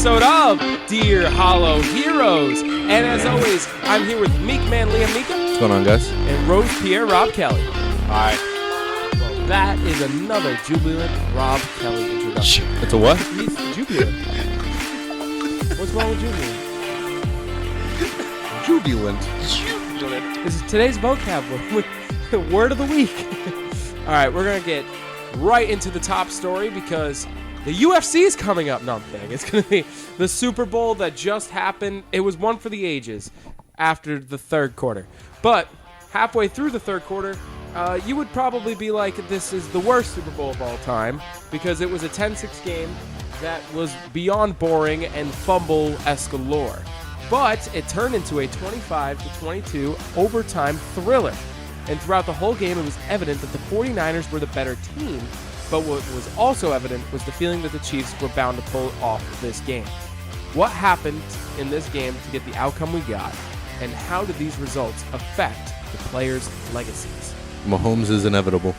episode of Dear Hollow Heroes. And as always, I'm here with Meek Man Liam Meeka. What's going on, guys? And Rose Pierre Rob Kelly. Hi. Well, that is another jubilant Rob Kelly introduction. It's a what? He's jubilant. What's wrong with jubilant? Jubilant. This is today's vocab word of the week. All right, we're going to get right into the top story because the UFC is coming up. No, I'm kidding. It's going to be the Super Bowl that just happened. It was one for the ages after the third quarter. But halfway through the third quarter, you would probably be like, this is the worst Super Bowl of all time because it was a 10-6 game that was beyond boring and fumble-esque galore. But it turned into a 25-22 overtime thriller. And throughout the whole game, it was evident that the 49ers were the better team. But what was also evident was the feeling that the Chiefs were bound to pull off this game. What happened in this game to get the outcome we got, and how did these results affect the players' legacies? Mahomes is inevitable.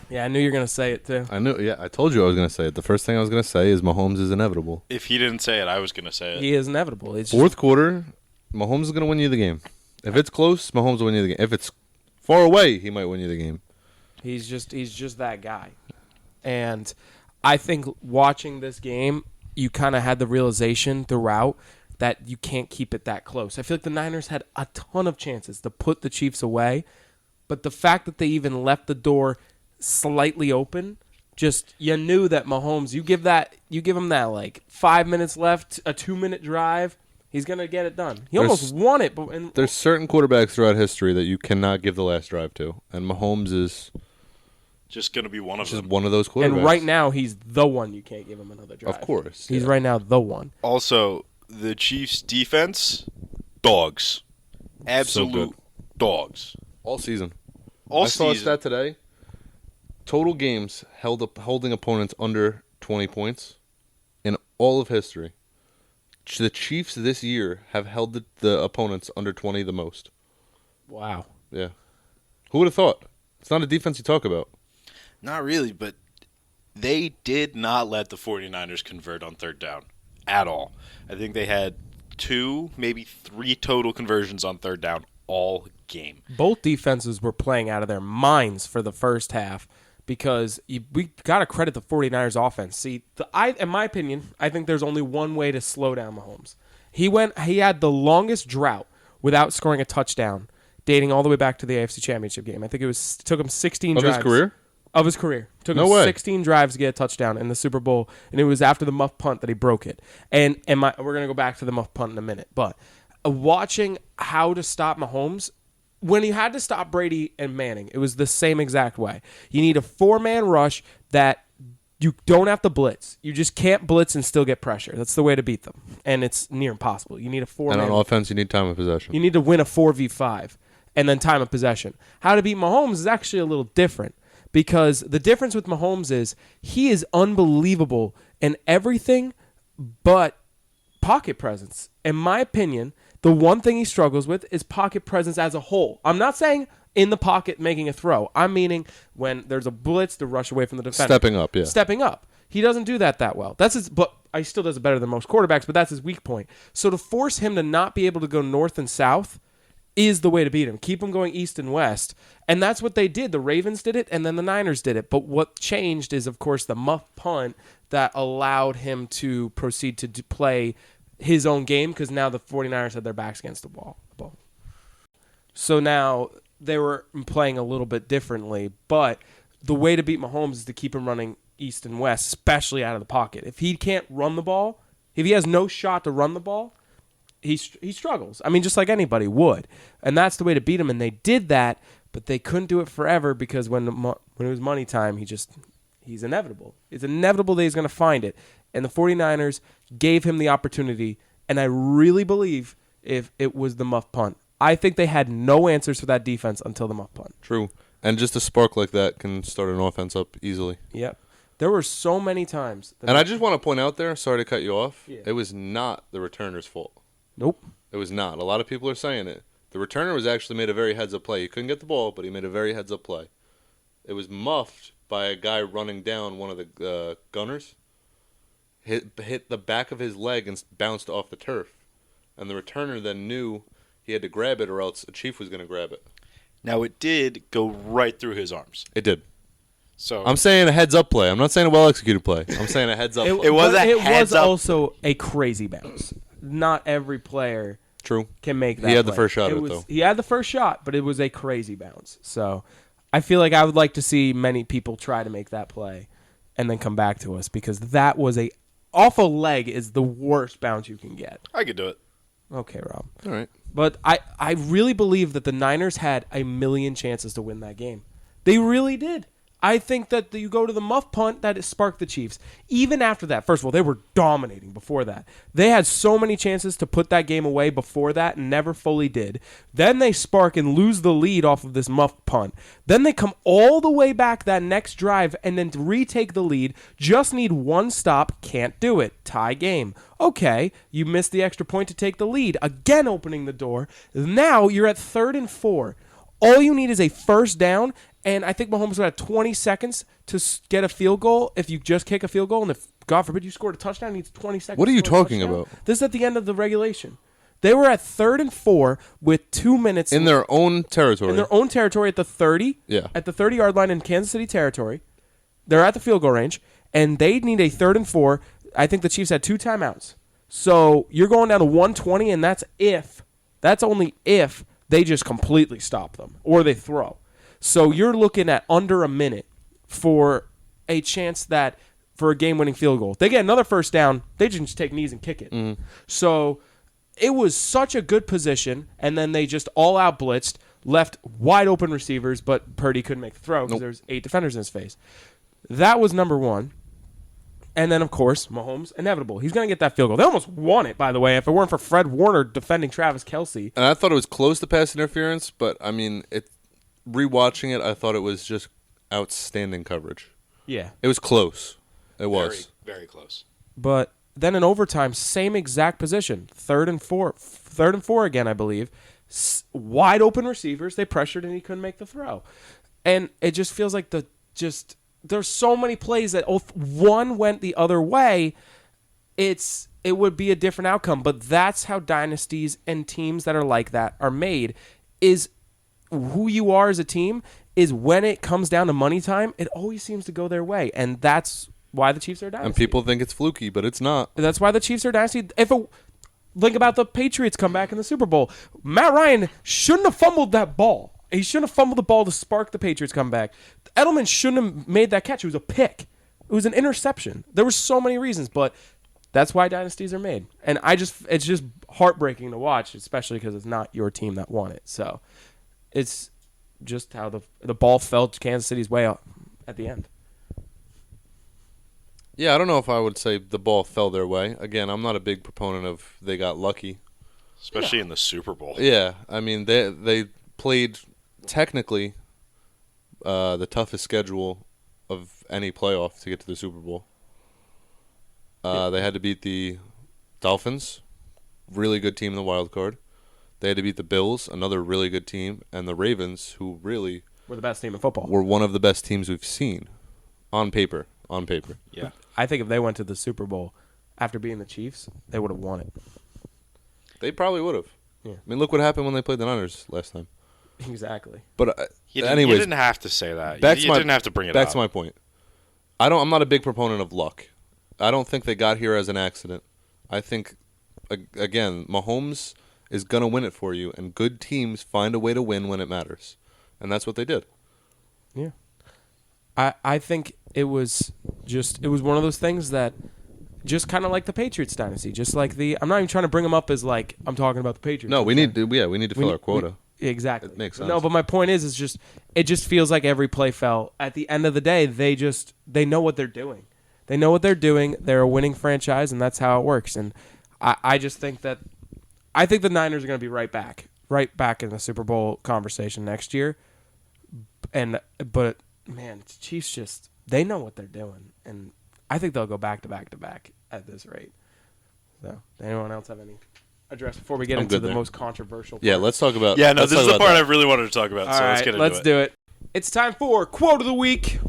Yeah, I knew you were going to say it, too. I knew. Yeah, I told you I was going to say it. The first thing I was going to say is Mahomes is inevitable. If he didn't say it, I was going to say it. He is inevitable. It's Fourth quarter, Mahomes is going to win you the game. If it's close, Mahomes will win you the game. If it's far away, he might win you the game. He's just that guy. And I think watching this game, you kind of had the realization throughout that you can't keep it that close. I feel like the Niners had a ton of chances to put the Chiefs away, but the fact that they even left the door slightly open, just you knew that Mahomes, you give him that like 5 minutes left, a 2-minute drive, he's gonna get it done. He almost won it, but there's certain quarterbacks throughout history that you cannot give the last drive to, and Mahomes is just going to be one of them. Just one of those quarterbacks. And right now, he's the one you can't give him another drive. Of course. He's right now the one. Also, the Chiefs' defense, dogs. Absolute dogs. All season. All I saw a season. stat today. Total games holding opponents under 20 points in all of history. The Chiefs this year have held the opponents under 20 the most. Wow. Yeah. Who would have thought? It's not a defense you talk about. Not really, but they did not let the 49ers convert on third down at all. I think they had 2, maybe 3 total conversions on third down all game. Both defenses were playing out of their minds for the first half because we got to credit the 49ers offense. See, in my opinion, I think there's only one way to slow down Mahomes. He had the longest drought without scoring a touchdown, dating all the way back to the AFC Championship game. I think it took him 16 drives. Of his career? Of his career. Took him 16 drives to get a touchdown in the Super Bowl, and it was after the muff punt that he broke it. And we're going to go back to the muff punt in a minute. But watching how to stop Mahomes, when he had to stop Brady and Manning, it was the same exact way. You need a 4-man rush that you don't have to blitz. You just can't blitz and still get pressure. That's the way to beat them, and it's near impossible. You need a 4-man. And on offense, you need time of possession. You need to win a 4v5 and then time of possession. How to beat Mahomes is actually a little different. Because the difference with Mahomes is he is unbelievable in everything but pocket presence. In my opinion, the one thing he struggles with is pocket presence as a whole. I'm not saying in the pocket making a throw. I'm meaning when there's a blitz to rush away from the defender. Stepping up, yeah. Stepping up. He doesn't do that well. But he still does it better than most quarterbacks, but that's his weak point. So to force him to not be able to go north and south is the way to beat him. Keep him going east and west. And that's what they did. The Ravens did it, and then the Niners did it. But what changed is, of course, the muff punt that allowed him to proceed to play his own game because now the 49ers had their backs against the wall. So now they were playing a little bit differently. But the way to beat Mahomes is to keep him running east and west, especially out of the pocket. If he can't run the ball, if he has no shot to run the ball, he struggles. I mean, just like anybody would. And that's the way to beat him. And they did that, but they couldn't do it forever because when it was money time, he's inevitable. It's inevitable that he's going to find it. And the 49ers gave him the opportunity. And I really believe if it was the muff punt. I think they had no answers for that defense until the muff punt. True. And just a spark like that can start an offense up easily. Yep. There were so many times. And I just want to point out there, sorry to cut you off, Yeah. It was not the returner's fault. Nope. It was not. A lot of people are saying it. The returner was actually made a very heads-up play. He couldn't get the ball, but he made a very heads-up play. It was muffed by a guy running down one of the gunners. hit the back of his leg and bounced off the turf. And the returner then knew he had to grab it or else a Chief was going to grab it. Now, it did go right through his arms. It did. So I'm saying a heads-up play. I'm not saying a well-executed play. I'm saying a heads-up play. It was also a crazy bounce. Not every player True. can make that He had play. the first shot of it, though. He had the first shot, but it was a crazy bounce. So I feel like I would like to see many people try to make that play and then come back to us because that was off a leg is the worst bounce you can get. I could do it. Okay, Rob. All right. But I really believe that the Niners had a million chances to win that game. They really did. I think that you go to the muff punt, that it sparked the Chiefs. Even after that, first of all, they were dominating before that. They had so many chances to put that game away before that and never fully did. Then they spark and lose the lead off of this muff punt. Then they come all the way back that next drive and then retake the lead. Just need one stop, can't do it. Tie game. Okay, you missed the extra point to take the lead. Again opening the door. Now you're at 3rd and 4. All you need is a first down, and I think Mahomes would have 20 seconds to get a field goal if you just kick a field goal, and if, God forbid, you scored a touchdown, he needs 20 seconds. What are you to score a talking touchdown. about? This is at the end of the regulation. They were at 3rd and 4 with 2 minutes. In their own territory. In their own territory at the 30. Yeah. At the 30-yard line in Kansas City territory. They're at the field goal range, and they need a 3rd and 4. I think the Chiefs had 2 timeouts. So you're going down to 120, and that's only if they just completely stop them or they throw. So you're looking at under a minute for a chance for a game-winning field goal. If they get another first down, they just take knees and kick it. Mm-hmm. So it was such a good position, and then they just all-out blitzed, left wide-open receivers, but Purdy couldn't make the throw because there was 8 defenders in his face. That was number one. And then, of course, Mahomes, inevitable. He's going to get that field goal. They almost won it, by the way, if it weren't for Fred Warner defending Travis Kelce. And I thought it was close to pass interference, but, I mean, rewatching it, I thought it was just outstanding coverage. Yeah. It was close. It was. Very, very close. But then in overtime, same exact position. 3rd and 4 again, I believe. Wide open receivers. They pressured and he couldn't make the throw. And it just feels like there's so many plays that if one went the other way, it would be a different outcome. But that's how dynasties and teams that are like that are made. Is who you are as a team is when it comes down to money time, it always seems to go their way. And that's why the Chiefs are a dynasty. And people think it's fluky, but it's not. That's why the Chiefs are a dynasty. Think about the Patriots come back in the Super Bowl. Matt Ryan shouldn't have fumbled that ball. He shouldn't have fumbled the ball to spark the Patriots comeback. Edelman shouldn't have made that catch. It was a pick. It was an interception. There were so many reasons, but that's why dynasties are made. And it's just heartbreaking to watch, especially because it's not your team that won it. So it's just how the ball fell Kansas City's way up at the end. Yeah, I don't know if I would say the ball fell their way. Again, I'm not a big proponent of they got lucky. Especially in the Super Bowl. Yeah, I mean, they played technically the toughest schedule of any playoff to get to the Super Bowl. They had to beat the Dolphins, really good team in the wild card. They had to beat the Bills, another really good team, and the Ravens, who really We're the best team in football. were one of the best teams we've seen on paper. On paper. Yeah. I think if they went to the Super Bowl after beating the Chiefs, they would have won it. They probably would have. Yeah. I mean, look what happened when they played the Niners last time. Exactly. But You anyways, didn't have to say that. You back to didn't have to bring it up. That's my point. I'm not a big proponent of luck. I don't think they got here as an accident. I think, again, Mahomes is going to win it for you, and good teams find a way to win when it matters. And that's what they did. Yeah. I think it was one of those things that just kind of like the Patriots dynasty, just like I'm not even trying to bring them up as like I'm talking about the Patriots. No, we need to fill our quota. Exactly. It makes sense. No, but my point is it just feels like every play fell. At the end of the day, they know what they're doing. They know what they're doing. They're a winning franchise, and that's how it works. And I just think the Niners are going to be right back in the Super Bowl conversation next year. But man, Chiefs they know what they're doing, and I think they'll go back to back to back at this rate. So, does anyone else have any address before we get into the most controversial part? Yeah, let's talk about. Yeah, no, this is the part I really wanted to talk about. All so right, let's get into let's it. do it. It's time for Quote of the Week.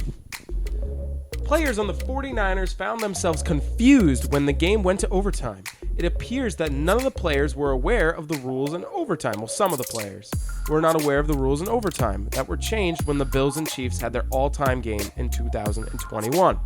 Players on the 49ers found themselves confused when the game went to overtime. It appears that none of the players were aware of the rules in overtime. Well, some of the players were not aware of the rules in overtime that were changed when the Bills and Chiefs had their all-time game in 2021.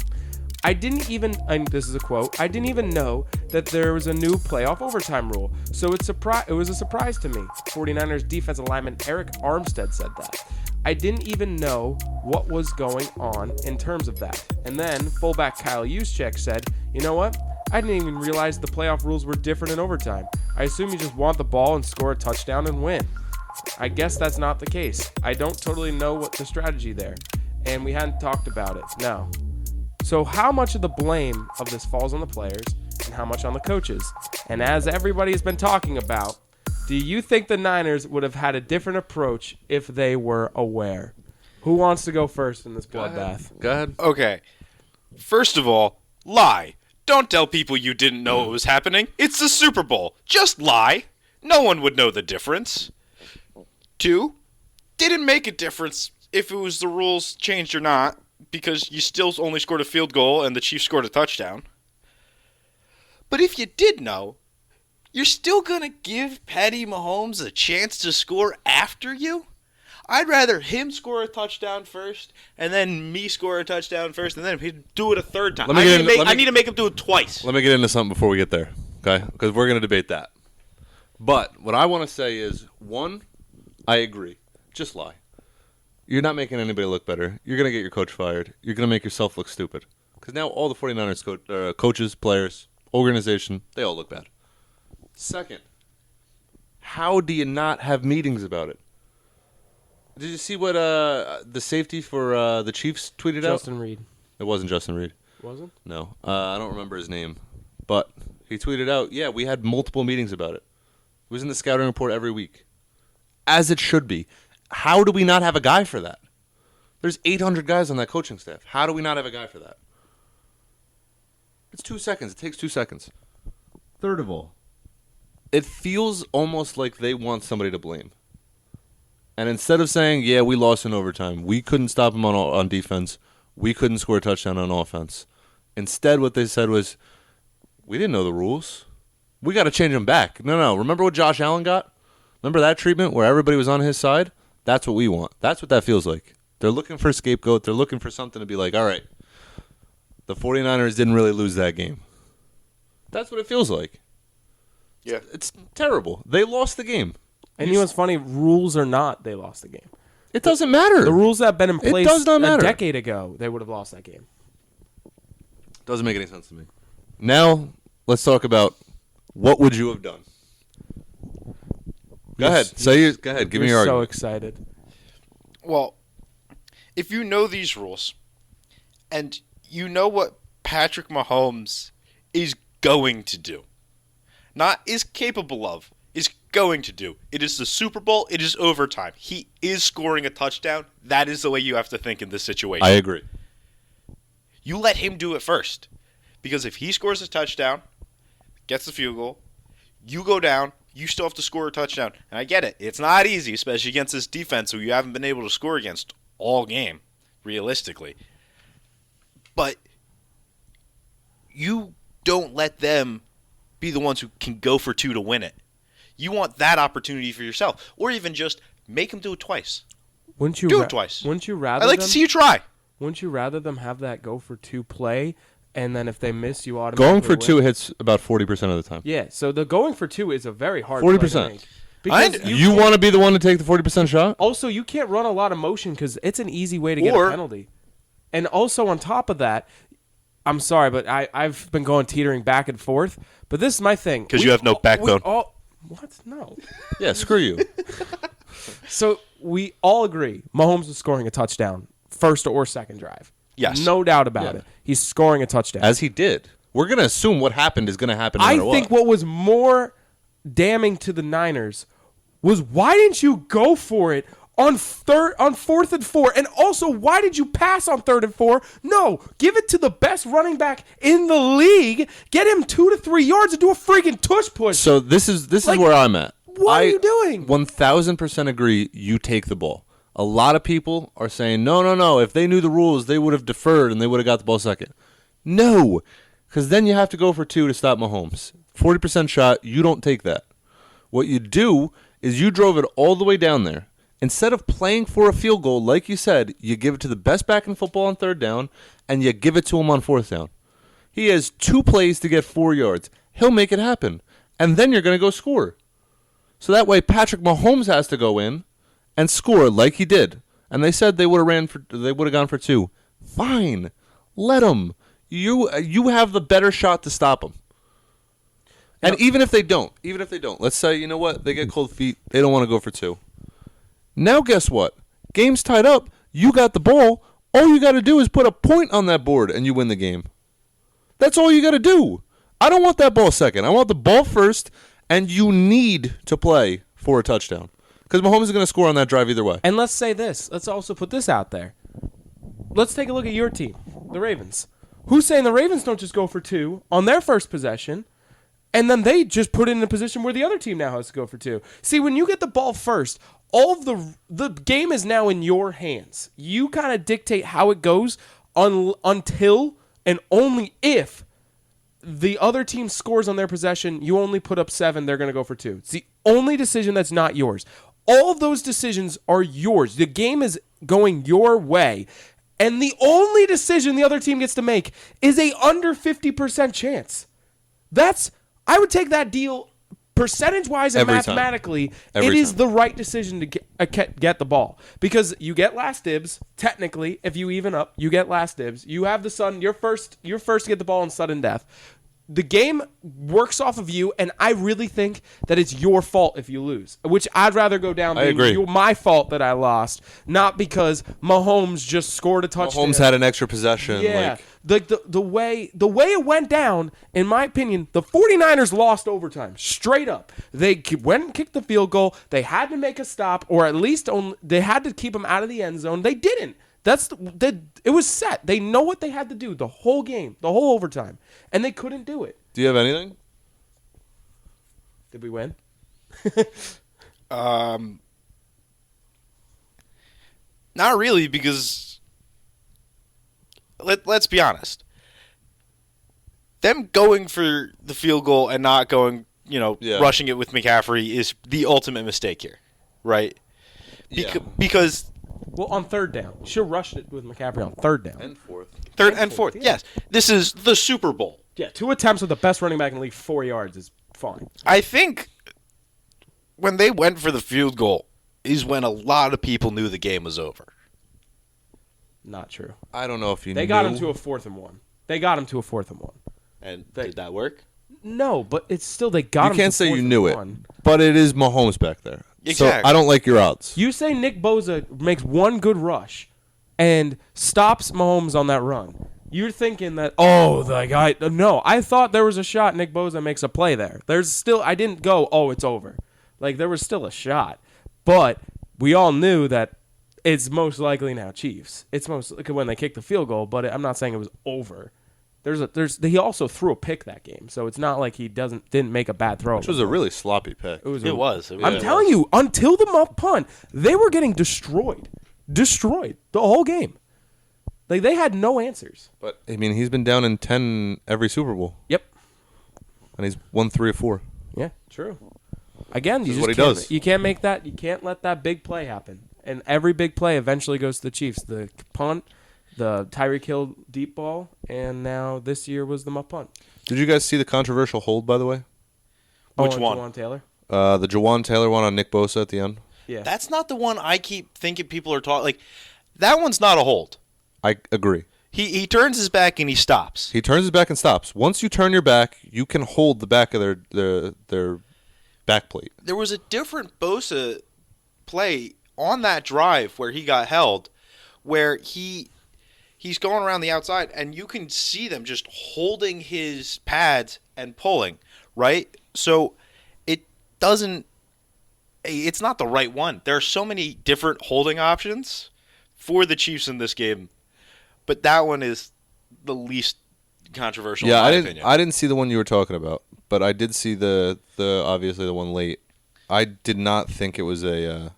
And this is a quote, I didn't even know that there was a new playoff overtime rule, so it was a surprise to me. 49ers defensive lineman Eric Armstead said that. I didn't even know what was going on in terms of that. And then fullback Kyle Juszczyk said, you know what? I didn't even realize the playoff rules were different in overtime. I assume you just want the ball and score a touchdown and win. I guess that's not the case. I don't totally know what the strategy there. And we hadn't talked about it. No. So how much of the blame of this falls on the players and how much on the coaches? And as everybody has been talking about, do you think the Niners would have had a different approach if they were aware? Who wants to go first in this bloodbath? Go ahead. Okay. First of all, lie. Don't tell people you didn't know what was happening. It's the Super Bowl. Just lie. No one would know the difference. 2, didn't make a difference if it was the rules changed or not, because you still only scored a field goal and the Chiefs scored a touchdown. But if you did know, you're still going to give Patty Mahomes a chance to score after you? I'd rather him score a touchdown first and then me score a touchdown first and then he'd do it a third time. I need to make him do it twice. Let me get into something before we get there, okay? Because we're going to debate that. But what I want to say is, 1, I agree. Just lie. You're not making anybody look better. You're going to get your coach fired. You're going to make yourself look stupid. Because now all the 49ers coaches, players, organization, they all look bad. Second, how do you not have meetings about it? Did you see what the safety for the Chiefs tweeted out? Justin Reed. It wasn't Justin Reed. Wasn't? No. I don't remember his name. But he tweeted out, yeah, we had multiple meetings about it. It was in the scouting report every week. As it should be. How do we not have a guy for that? There's 800 guys on that coaching staff. How do we not have a guy for that? It's 2 seconds. It takes 2 seconds. Third of all, it feels almost like they want somebody to blame. And instead of saying, yeah, we lost in overtime, we couldn't stop them on defense, we couldn't score a touchdown on offense. Instead, what they said was, we didn't know the rules. We got to change them back. No. Remember what Josh Allen got? Remember that treatment where everybody was on his side? That's what we want. That's what that feels like. They're looking for a scapegoat. They're looking for something to be like, all right, the 49ers didn't really lose that game. That's what it feels like. Yeah. It's terrible. They lost the game. And you know what's funny? Rules or not, they lost the game. It doesn't matter. The rules that have been in place does not matter. a decade ago, they would have lost that game. Doesn't make any sense to me. Now, let's talk about what would you have done. Go ahead. Go ahead. Give me your so argument. Excited. Well, if you know these rules and you know what Patrick Mahomes is going to do, not is capable of, is going to do. It is the Super Bowl. It is overtime. He is scoring a touchdown. That is the way you have to think in this situation. I agree. You let him do it first. Because if he scores a touchdown, gets the field goal, you go down, you still have to score a touchdown. And I get it. It's not easy, especially against this defense who you haven't been able to score against all game, realistically. But you don't let them be the ones who can go for 2 to win it. You want that opportunity for yourself. Or even just make them do it twice. Wouldn't you do it twice. Wouldn't you rather I'd like to see you try. Wouldn't you rather them have that go for 2 play, and then if they miss, you automatically Going for win? 2 hits about 40% of the time. Yeah, so the going for 2 is a very hard 40%. play to make. Because You want to be the one to take the 40% shot? Also, you can't run a lot of motion because it's an easy way to get a penalty. And also on top of that, I'm sorry, but I've been going teetering back and forth. But this is my thing. Because you have no backbone. What? No. Yeah, screw you. So we all agree Mahomes is scoring a touchdown, first or second drive. Yes. No doubt about it. He's scoring a touchdown. As he did. We're going to assume what happened is going to happen no matter I think what was more damning to the Niners was why didn't you go for it on 4th and 4? And also, why did you pass on 3rd and 4? No, give it to the best running back in the league. Get him 2 to 3 yards and do a freaking tush push. So this is where I'm at. What are you doing? 1000% agree you take the ball. A lot of people are saying, no. If they knew the rules, they would have deferred and they would have got the ball second. No, because then you have to go for 2 to stop Mahomes. 40% shot, you don't take that. What you do is you drove it all the way down there. Instead of playing for a field goal, like you said, you give it to the best back in football on 3rd down, and you give it to him on 4th down. He has 2 plays to get 4 yards. He'll make it happen. And then you're going to go score. So that way Patrick Mahomes has to go in and score like he did. And they said they would have gone for 2. Fine. Let him. You have the better shot to stop him. And even if they don't, let's say, you know what, they get cold feet, they don't want to go for 2. Now guess what? Game's tied up. You got the ball. All you got to do is put a point on that board and you win the game. That's all you got to do. I don't want that ball second. I want the ball first, and you need to play for a touchdown. Because Mahomes is going to score on that drive either way. And let's say this. Let's also put this out there. Let's take a look at your team, the Ravens. Who's saying the Ravens don't just go for 2 on their first possession, and then they just put it in a position where the other team now has to go for 2? See, when you get the ball first, all of the game is now in your hands. You kind of dictate how it goes until and only if the other team scores on their possession. You only put up 7, they're going to go for 2. It's the only decision that's not yours. All of those decisions are yours. The game is going your way. And the only decision the other team gets to make is a under 50% chance. I would take that deal percentage-wise and Every mathematically. Every it is time. the right decision to get the ball. Because you get last dibs, technically, if you even up, you get last dibs. You have you're first to get the ball in sudden death. The game works off of you, and I really think that it's your fault if you lose, which I'd rather go down being my fault that I lost, not because Mahomes just scored a touchdown. Mahomes had an extra possession. Yeah, the way it went down, in my opinion, the 49ers lost overtime, straight up. They went and kicked the field goal. They had to make a stop, or at least they had to keep him out of the end zone. They didn't. It was set. They know what they had to do the whole game, the whole overtime, and they couldn't do it. Do you have anything? Did we win? Not really, because let's be honest. Them going for the field goal and not going, rushing it with McCaffrey is the ultimate mistake here, right? Because... Well, on 3rd down. You should rush it with McCaffrey on 3rd down. And 4th. Third and fourth, yes. This is the Super Bowl. Yeah, 2 attempts with the best running back in the league, 4 yards is fine. I think when they went for the field goal is when a lot of people knew the game was over. Not true. I don't know if you knew. They got him to a 4th and 1. And did that work? No, but it's still they got him to 4th and 1. You can't say you knew it, but it is Mahomes back there. Exactly. So I don't like your odds. You say Nick Bosa makes one good rush and stops Mahomes on that run. You're thinking that, no, I thought there was a shot Nick Bosa makes a play there. I didn't go, it's over. Like, there was still a shot. But we all knew that it's most likely now Chiefs. It's most likely when they kick the field goal, but I'm not saying it was over. He also threw a pick that game, so it's not like he didn't make a bad throw. Which was a really sloppy pick. It was. I'm telling you, until the muff punt, they were getting destroyed the whole game. Like, they had no answers. But I mean, he's been down in 10 every Super Bowl. Yep. And he's won 3 or 4. Yeah, true. Again, This is what he does. You can't make that. You can't let that big play happen. And every big play eventually goes to the Chiefs. The punt, the Tyreek Hill deep ball, and now this year was the muff punt. Did you guys see the controversial hold, by the way? Which one? Jawan Taylor? The Jawan Taylor one on Nick Bosa at the end. Yeah. That's not the one I keep thinking people are talking. Like, that one's not a hold. I agree. He turns his back and he stops. He turns his back and stops. Once you turn your back, you can hold the back of their back plate. There was a different Bosa play on that drive where he got held, where he's going around the outside, and you can see them just holding his pads and pulling, right? So it's not the right one. There are so many different holding options for the Chiefs in this game, but that one is the least controversial in my opinion. I didn't see the one you were talking about, but I did see the obviously the one late. I did not think it was a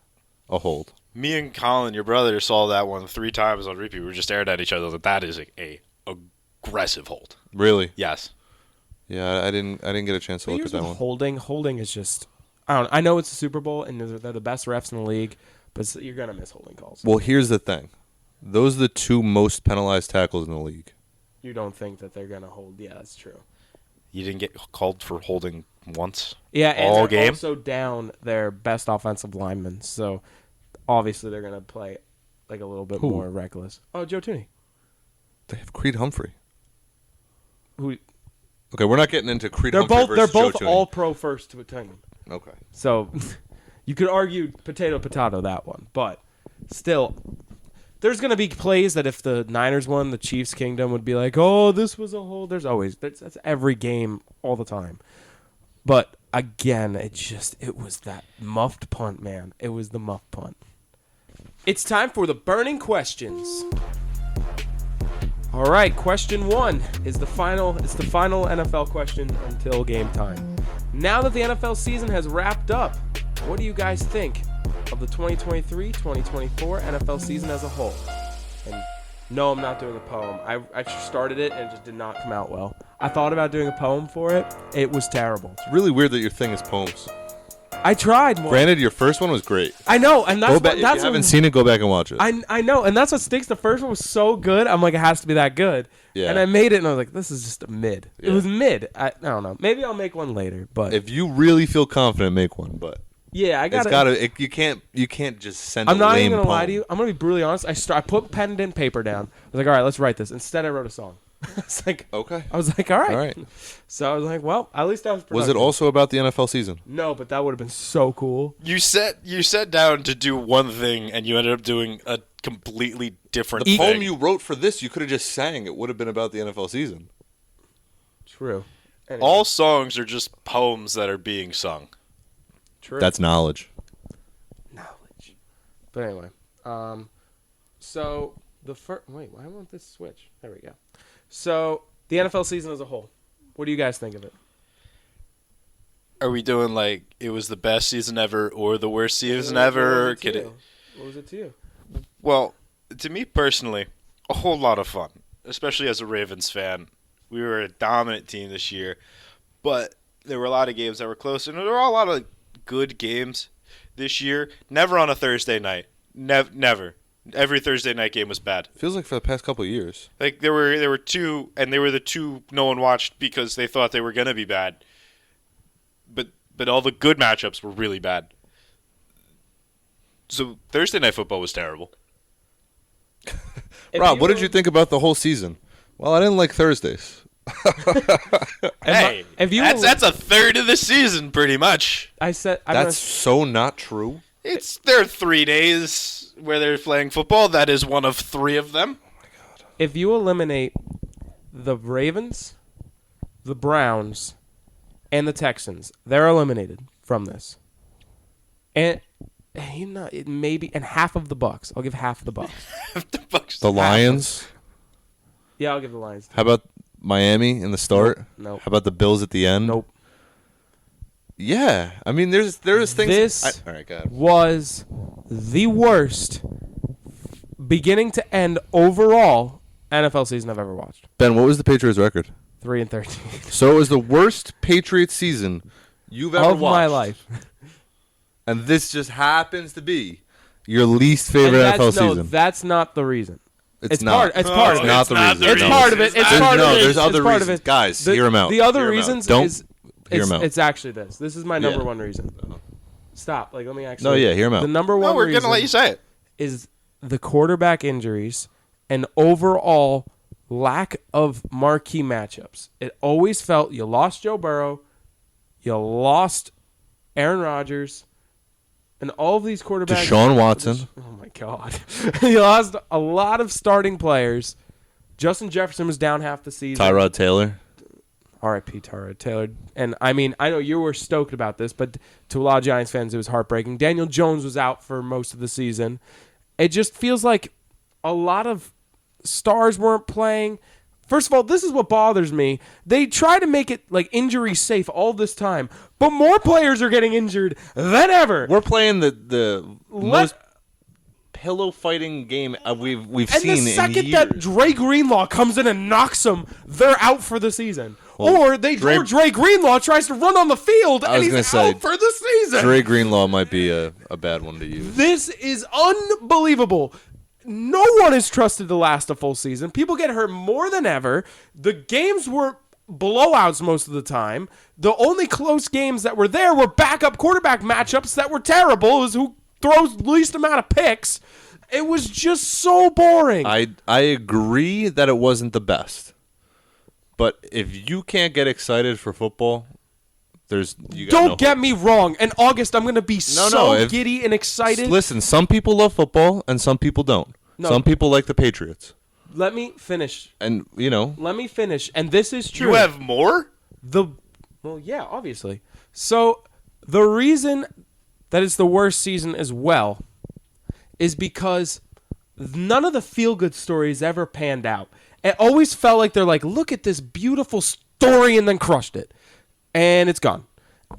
hold Me and Colin, your brother, saw that one 3 times on repeat. We were just staring at each other. That is a aggressive hold. Really? Yes. Yeah, I didn't get a chance to look at that one. Holding is just. I know it's a Super Bowl and they're the best refs in the league, but you're gonna miss holding calls. Well, here's the thing. Those are the 2 most penalized tackles in the league. You don't think that they're gonna hold? Yeah, that's true. You didn't get called for holding once? Yeah, and all they're game? also down their best offensive lineman, so obviously they're gonna play like a little bit Who? more reckless. Oh, Joe Tooney. They have Creed Humphrey. Who? Okay, we're not getting into Creed They're Humphrey both. They're versus Joe both Tooney. all pro first team. Okay. So you could argue potato that one, but still, there's gonna be plays that if the Niners won, the Chiefs' kingdom would be like, oh, this was a hold. That's every game all the time. But again, it was that muffed punt, man. It was the muffed punt. It's time for the burning questions. All right, question 1 is the final. It's the final NFL question until game time. Now that the NFL season has wrapped up, what do you guys think of the 2023-2024 NFL season as a whole? And no, I'm not doing a poem. I started it and it just did not come out well. I thought about doing a poem for it. It was terrible. It's really weird that your thing is poems. I tried more. Granted, your first one was great. I know, and that's Go back, what, that's if you haven't what, seen it, go back and watch it. I know, and that's what stinks. The first one was so good. I'm like, it has to be that good. Yeah. And I made it, and I was like, this is just a mid. Yeah. It was mid. I don't know. Maybe I'll make one later, but If you really feel confident, make one. But yeah, I it's gotta. you can't just send. I'm a not lame even gonna lie poem. to you. I'm gonna be brutally honest. I put pen and paper down. I was like, all right, let's write this. Instead, I wrote a song. It's like, Okay. I was like, all right. All right. So I was like, well, at least I was. Was productive. it also about the NFL season? No, but that would have been so cool. You sat down to do one thing, and you ended up doing a completely different The thing. poem you wrote for this, you could have just sang. It would have been about the NFL season. True. Anyway, All songs are just poems that are being sung. true. That's knowledge. knowledge. But anyway, so the first. Wait, why won't this switch? There we go. So the NFL season as a whole, what do you guys think of it? Are we doing like it was the best season ever or the worst season What ever? was it to you? What was it to you? Well, to me personally, a whole lot of fun, especially as a Ravens fan. We were a dominant team this year, but there were a lot of games that were close, and there were a lot of good games this year. Never on a Thursday night. Never. Every Thursday night game was bad. Feels like for the past couple of years. Like there were 2, and they were the 2 no one watched because they thought they were gonna be bad. But all the good matchups were really bad. So Thursday night football was terrible. Rob, what did you think about the whole season? Well, I didn't like Thursdays. Hey, if you that's a third of the season, pretty much. That's so not true. There are 3 days where they're playing football. That is one of 3 of them. If you eliminate the Ravens, the Browns, and the Texans, they're eliminated from this. And maybe half of the Bucks. I'll give half of the Bucks. The Bucks. The Lions. Yeah, I'll give the Lions. How about Miami in the start? Nope. How about the Bills at the end? Nope. Yeah, I mean, there's things. This all right, go ahead. was the worst beginning to end overall NFL season I've ever watched. Ben, what was the Patriots' record? 3-13 So it was the worst Patriots season you've ever of watched. my life. And this just happens to be your least favorite NFL season. That's not the reason. It's not. It's part of It's it. not the reason. It's part of it. It's part of it. There's other It's part of reasons. it. Guys, hear them out. The other Hear 'em out. reasons Don't is hear 'em out. it's actually this. This is my number Yeah. one reason. Stop. Let me actually. No, yeah, hear 'em out. The number one No, we're reason gonna let you say it. is the quarterback injuries and overall lack of marquee matchups. It always felt you lost Joe Burrow, you lost Aaron Rodgers, and all of these quarterbacks. Deshaun Watson. Oh my God, you lost a lot of starting players. Justin Jefferson was down half the season. Tyrod Taylor. R.I.P. Tyrod Taylor. And I mean, I know you were stoked about this, but to a lot of Giants fans, it was heartbreaking. Daniel Jones was out for most of the season. It just feels like a lot of stars weren't playing. First of all, this is what bothers me. They try to make it like injury safe all this time, but more players are getting injured than ever. We're playing the most pillow fighting game we've And seen the second in years. that Dre Greenlaw comes in and knocks them, they're out for the season. Well, or Dre Greenlaw tries to run on the field and he's out for the season. Dre Greenlaw might be a bad one to use. This is unbelievable. No one is trusted to last a full season. People get hurt more than ever. The games were blowouts most of the time. The only close games that were there were backup quarterback matchups that were terrible. It was who throws least amount of picks. It was just so boring. I agree that it wasn't the best. But if you can't get excited for football, Don't get me wrong. In August, I'm going to be giddy and excited. Listen, some people love football and some people don't. No. Some people like the Patriots. Let me finish. And, Let me finish. And this is true. You have more? Well, yeah, obviously. So the reason that it's the worst season as well is because none of the feel-good stories ever panned out. It always felt like they're like, look at this beautiful story, and then crushed it. And it's gone.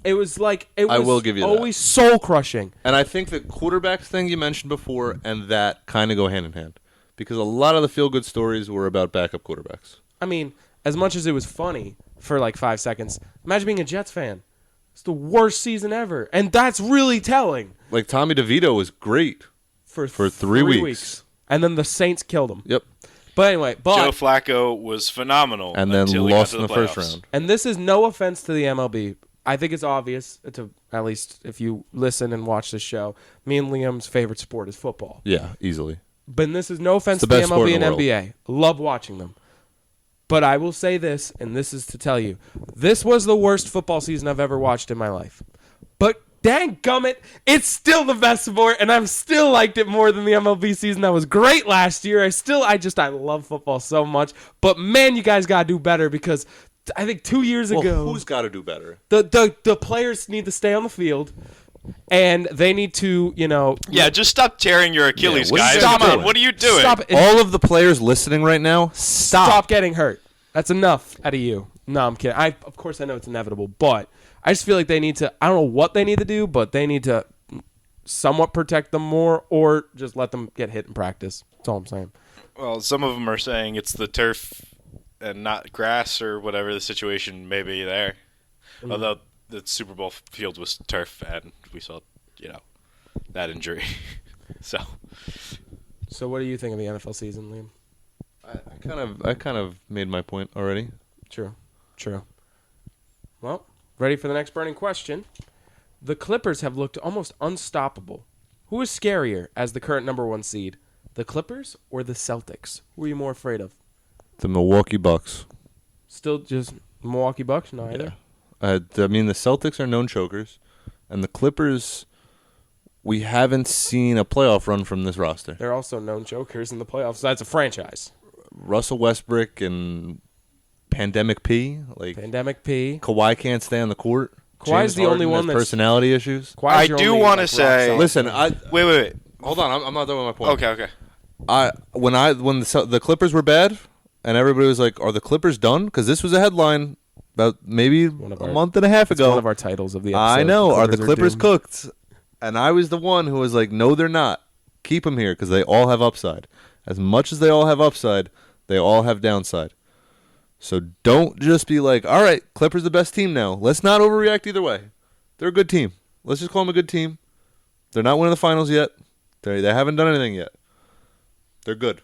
It was like I will give you always soul-crushing. And I think the quarterbacks thing you mentioned before and that kind of go hand in hand. Because a lot of the feel-good stories were about backup quarterbacks. I mean, as much as it was funny for like 5 seconds, imagine being a Jets fan. It's the worst season ever. And that's really telling. Like Tommy DeVito was great for 3 weeks. And then the Saints killed him. Yep. But anyway, Joe Flacco was phenomenal. And then until he lost got in to the playoffs. first round. And this is no offense to the MLB. I think it's obvious, to at least if you listen and watch the show, me and Liam's favorite sport is football. Yeah, easily. But this is no offense to the the best sport MLB in and the NBA. Love watching them. But I will say this, and this is to tell you, this was the worst football season I've ever watched in my life. But dang gummit, it's still the best sport, and I've still liked it more than the MLB season that was great last year. I love football so much. But man, you guys gotta do better because I think 2 years ago, who's got to do better? the players need to stay on the field, and they need to, Yeah, just stop tearing your Achilles, what are you guys. guys Come on, doing? what are you doing? Stop it. All of the players listening right now, Stop getting hurt. That's enough out of you. No, I'm kidding. Of course, I know it's inevitable, but I just feel like they need to. I don't know what they need to do, but they need to somewhat protect them more, or just let them get hit in practice. That's all I'm saying. Well, some of them are saying it's the turf and not grass or whatever the situation may be there. Although the Super Bowl field was turf, and we saw, that injury. So what do you think of the NFL season, Liam? I kind of made my point already. True. Well, ready for the next burning question? The Clippers have looked almost unstoppable. Who is scarier as the current number 1 seed? The Clippers or the Celtics? Who are you more afraid of? The Milwaukee Bucks. Still just Milwaukee Bucks? No, either. Yeah. I mean, the Celtics are known chokers, and the Clippers, we haven't seen a playoff run from this roster. They're also known jokers in the playoffs. So that's a franchise. Russell Westbrook and Pandemic P. Pandemic P. Kawhi can't stay on the court. Kawhi's the only one has that's personality issues. Kawhi's I your do only, wanna rock say- solid. Listen, wait. hold on. I'm not done with my point. Okay. When the Clippers were bad, and everybody was like, "Are the Clippers done?" Because this was a headline about maybe a month and a half ago. One of our titles of the episode. I know. Are the Clippers doomed. cooked? And I was the one who was like, "No, they're not. Keep them here because they all have upside. As much as they all have upside, they all have downside. So don't just be like, all right, Clippers the best team now. Let's not overreact either way. They're a good team. Let's just call them a good team. They're not winning the finals yet. They haven't done anything yet. They're good.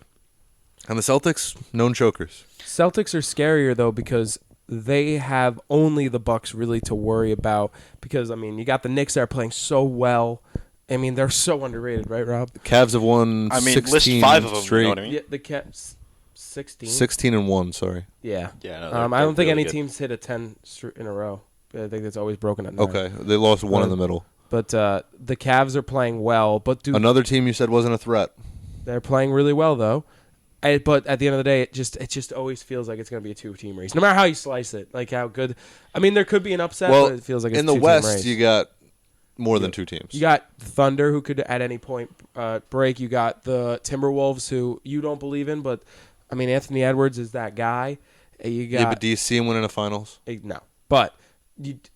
And the Celtics, known chokers. Celtics are scarier though because they have only the Bucks really to worry about. Because you got the Knicks that are playing so well. They're so underrated, right, Rob? The Cavs have won 16 list 5 of them. straight. You know what I mean? Yeah, the Cavs 16. 16-1, sorry. Yeah. Yeah. No, I don't think really any good. teams hit a 10 in a row. I think it's always broken at 9. Okay, they lost one in the middle. But the Cavs are playing well. But Another team you said wasn't a threat. they're playing really well though. But at the end of the day, it just always feels like it's going to be a 2-team race, no matter how you slice it. Like how good. There could be an upset, but it feels like it's in a the 2-team West, race. you got more than 2 teams. You got the Thunder, who could at any point break. You got the Timberwolves, who you don't believe in, but Anthony Edwards is that guy. You got Yeah, but do you see him winning the finals? no, but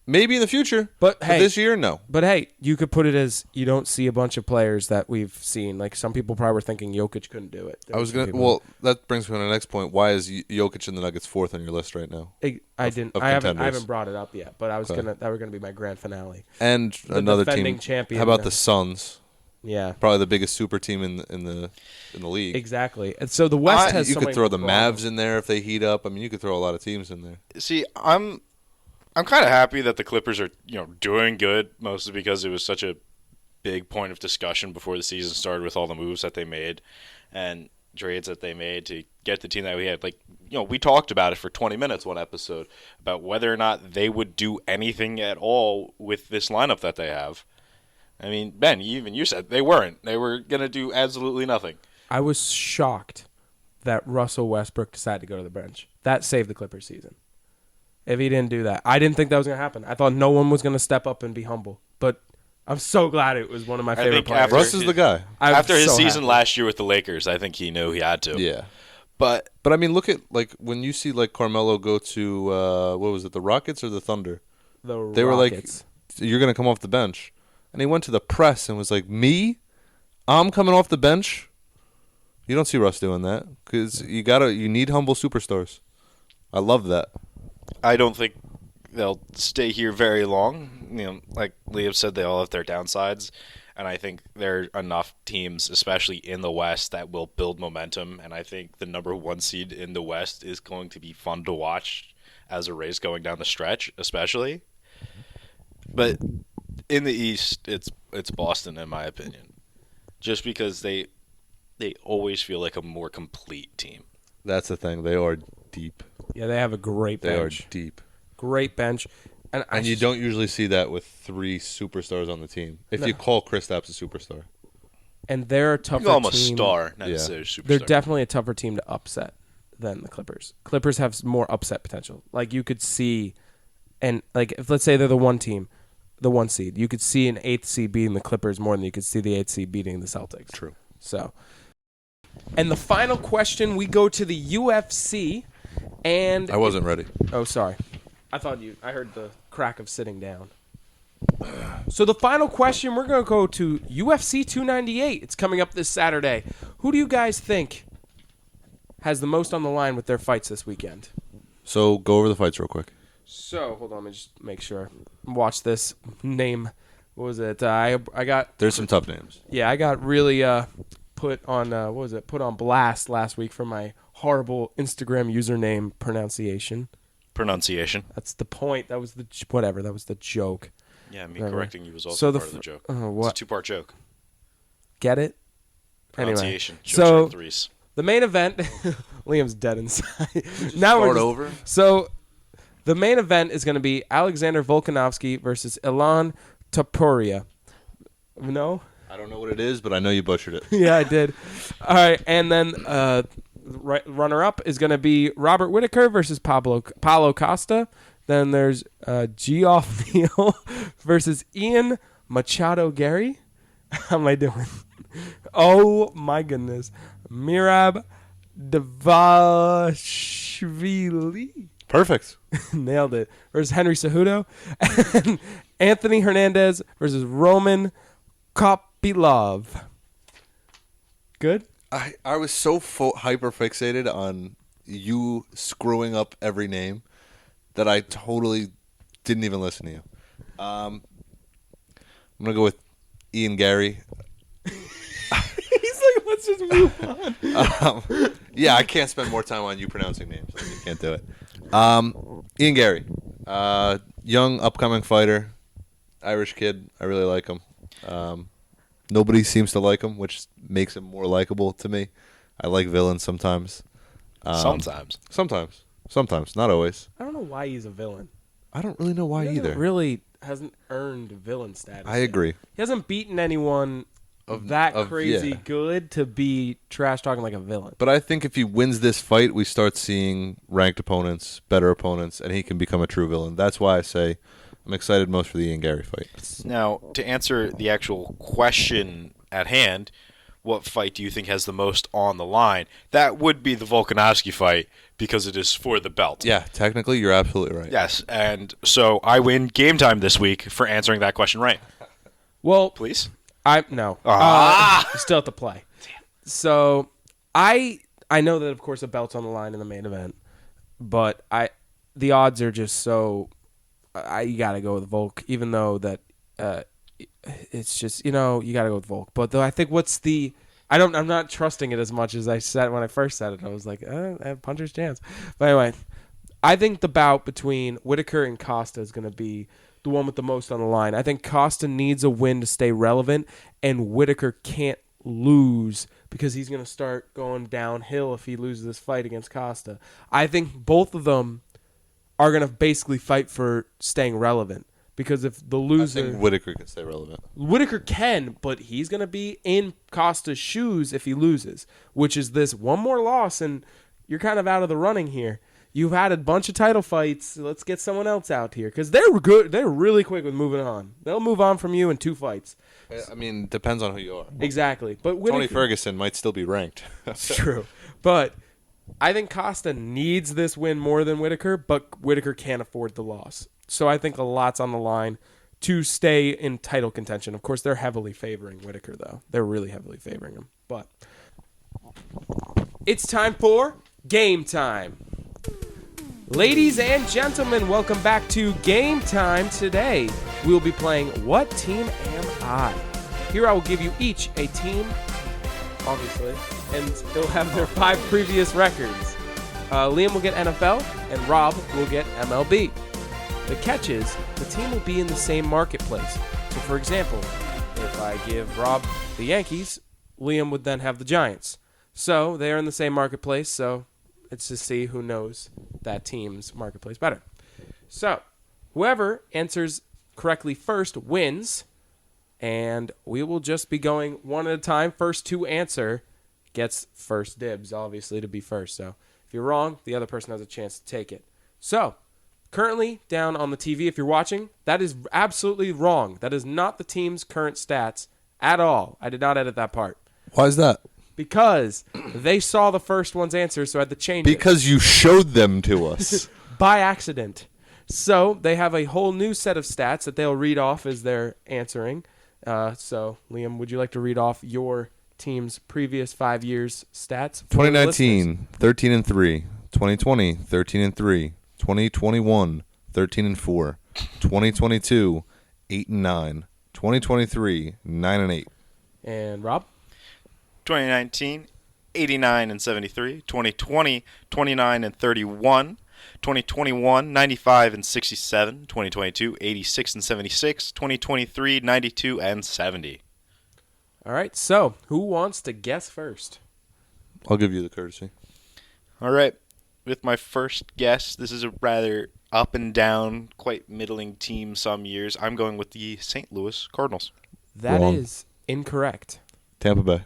Maybe in the future, but hey, this year, no. But hey, you could put it as you don't see a bunch of players that we've seen. Like some people probably were thinking Jokic couldn't do it. That brings me to the next point. Why is Jokic and the Nuggets fourth on your list right now? I haven't brought it up yet, but I was that were gonna be my grand finale. And another team. Champion. How about the Suns? Yeah, probably the biggest super team in the league. Exactly. And so the West has. You could throw the Mavs in there if they heat up. I mean, you could throw a lot of teams in there. See, I'm kind of happy that the Clippers are doing good, mostly because it was such a big point of discussion before the season started with all the moves that they made and trades that they made to get the team that we had. Like, we talked about it for 20 minutes one episode about whether or not they would do anything at all with this lineup that they have. I mean, Ben, even you said they weren't. They were going to do absolutely nothing. I was shocked that Russell Westbrook decided to go to the bench. That saved the Clippers season. If he didn't do that, I didn't think that was going to happen. I thought no one was going to step up and be humble. But I'm so glad it was one of my favorite players. Russ is the guy. After his season last year with the Lakers, I think he knew he had to. Yeah. But I mean, look at when you see Carmelo go to what was it, the Rockets or the Thunder? They Rockets. Were like, you're going to come off the bench. And he went to the press and was like, me? I'm coming off the bench? You don't see Russ doing that because you need humble superstars. I love that. I don't think they'll stay here very long. Like Liam said, they all have their downsides. And I think there are enough teams, especially in the West, that will build momentum. And I think the number one seed in the West is going to be fun to watch as a race going down the stretch, especially. But in the East, it's Boston, in my opinion, just because they always feel like a more complete team. That's the thing; they are deep. Yeah, they have a great bench. They are deep, great bench, and you don't usually see that with three superstars on the team. If you call Kristaps a superstar, and they're a tougher you call him a team. Star, not necessarily a superstar. They're definitely a tougher team to upset than the Clippers. Clippers have more upset potential. Like you could see, and like if let's say they're the one seed, you could see an 8th seed beating the Clippers more than you could see the 8th seed beating the Celtics. True. So, and the final question, we go to the UFC, and I wasn't ready. Oh, sorry. I heard the crack of sitting down. So the final question, we're going to go to UFC 298. It's coming up this Saturday. Who do you guys think has the most on the line with their fights this weekend? So go over the fights real quick. So, hold on, let me just make sure. Watch this name. What was it? I got... There's some tough names. Yeah, I got really put on blast last week for my horrible Instagram username pronunciation. That's the point. That was the... Whatever, that was the joke. Yeah, me correcting you was also part of the joke. It's a two-part joke. Get it? Pronunciation. Anyway, so, the main event... Liam's dead inside. Now we're over. So... The main event is going to be Alexander Volkanovski versus Ilan Topuria. No? I don't know what it is, but I know you butchered it. Yeah, I did. All right, and then runner-up is going to be Robert Whittaker versus Paulo Costa. Then there's Geoff Neal versus Ian Machado Gary. How am I doing? Oh, my goodness. Mirab Davashvili. Perfect. Nailed it. Versus Henry Cejudo. And Anthony Hernandez versus Roman Kopylov. Good? I was so hyper fixated on you screwing up every name that I totally didn't even listen to you. I'm going to go with Ian Gary. He's like, let's just move on. Yeah, I can't spend more time on you pronouncing names. I can't do it. Ian Gary, young upcoming fighter, Irish kid. I really like him. Nobody seems to like him, which makes him more likable to me. I like villains sometimes. Sometimes, not always. I don't know why he's a villain. I don't really know why either. Really hasn't earned villain status. I agree. He hasn't beaten anyone crazy good to be trash talking like a villain. But I think if he wins this fight, we start seeing ranked opponents, better opponents, and he can become a true villain. That's why I say I'm excited most for the Ian Gary fight. Now, to answer the actual question at hand, what fight do you think has the most on the line? That would be the Volkanovski fight because it is for the belt. Yeah, technically, you're absolutely right. Yes, and so I win game time this week for answering that question right. Well, Please? No. Ah! You still have to play. So I know that, of course, a belt's on the line in the main event, but the odds are just so you got to go with Volk, even though that it's just, you got to go with Volk. But though I think I'm not trusting it as much as I said when I first said it. I was like, I have puncher's chance. But anyway, I think the bout between Whitaker and Costa is going to be the one with the most on the line. I think Costa needs a win to stay relevant, and Whitaker can't lose because he's going to start going downhill if he loses this fight against Costa. I think both of them are going to basically fight for staying relevant. Because if the loser... I think Whitaker can stay relevant. Whitaker can, but he's going to be in Costa's shoes if he loses, which is this one more loss, and you're kind of out of the running here. You've had a bunch of title fights. Let's get someone else out here. Because they're good. They're really quick with moving on. They'll move on from you in 2 fights. I mean, depends on who you are. Exactly. But Whitaker, Tony Ferguson might still be ranked. It's true. But I think Costa needs this win more than Whitaker, but Whitaker can't afford the loss. So I think a lot's on the line to stay in title contention. Of course, they're heavily favoring Whitaker, though. They're really heavily favoring him. But it's time for Game Time. Ladies and gentlemen, welcome back to Game Time. Today, we will be playing What Team Am I? Here I will give you each a team, obviously, and they'll have their 5 previous records. Liam will get NFL, and Rob will get MLB. The catch is, the team will be in the same marketplace. So, for example, if I give Rob the Yankees, Liam would then have the Giants. So, they are in the same marketplace, so it's to see who knows that team's marketplace better. So, whoever answers correctly first wins, and we will just be going one at a time. First to answer gets first dibs, obviously, to be first. So, if you're wrong, the other person has a chance to take it. So, currently, down on the TV, if you're watching, that is absolutely wrong. That is not the team's current stats at all. I did not edit that part. Why is that? Because they saw the first one's answer, so I had to change it. Because you showed them to us. By accident. So they have a whole new set of stats that they'll read off as they're answering. So, Liam, would you like to read off your team's previous 5 years stats? 2019, 13-3. 2020, 13-3. 2021, 13-4. 2022, 8-9. 2023, 9-8. And Rob? 2019, 89-73. 2020, 29-31. 2021, 95-67. 2022, 86-76. 2023, 92-70. All right, so who wants to guess first? I'll give you the courtesy. All right. With my first guess, this is a rather up and down, quite middling team some years. I'm going with the St. Louis Cardinals. That Wrong. is incorrect. Tampa Bay.